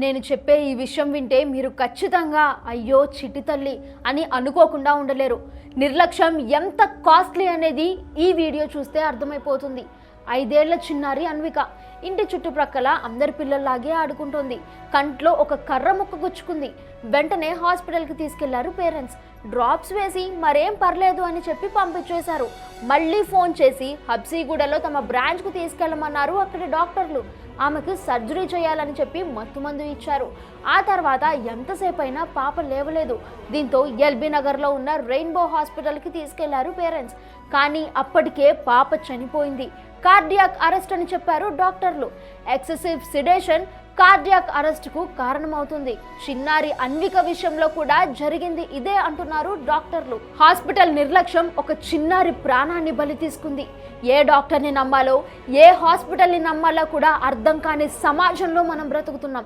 నేను చెప్పే ఈ విషయం వింటే మీరు ఖచ్చితంగా అయ్యో చిట్టి తల్లి అని అనుకోకుండా ఉండలేరు. నిర్లక్ష్యం ఎంత కాస్ట్లీ అనేది ఈ వీడియో చూస్తే అర్థమైపోతుంది. 5 ఏళ్ల చిన్నారి అన్విక ఇంటి చుట్టుప్రక్కల అందరి పిల్లల్లాగే ఆడుకుంటోంది. కంట్లో ఒక కర్ర ముక్క గుచ్చుకుంది. వెంటనే హాస్పిటల్కి తీసుకెళ్లారు పేరెంట్స్. డ్రాప్స్ వేసి మరేం పర్లేదు అని చెప్పి పంపించేశారు. మళ్ళీ ఫోన్ చేసి హబ్సీగూడలో తమ బ్రాంచ్కు తీసుకెళ్లమన్నారు అక్కడి డాక్టర్లు. ఆమెకు సర్జరీ చేయాలని చెప్పి మత్తుమందు ఇచ్చారు. ఆ తర్వాత ఎంతసేపు అయినా పాప లేవలేదు. దీంతో ఎల్బీ నగర్లో ఉన్న రెయిన్బో హాస్పిటల్కి తీసుకెళ్లారు పేరెంట్స్. కానీ అప్పటికే పాప చనిపోయింది. కార్డియాక్ అరెస్ట్ అని చెప్పారు డాక్టర్లు. ఎక్సెసివ్ సిడేషన్ కార్డియాక్ అరెస్ట్కు కారణమవుతుంది. చిన్నారి అన్విక విషయంలో కూడా జరిగింది ఇదే అంటున్నారు డాక్టర్లు. హాస్పిటల్ నిర్లక్ష్యం ఒక చిన్నారి ప్రాణాన్ని బలి తీసుకుంది. ఏ డాక్టర్ని నమ్మాలో, ఏ హాస్పిటల్ని నమ్మాలో కూడా అర్థం కాని సమాజంలో మనం బ్రతుకుతున్నాం.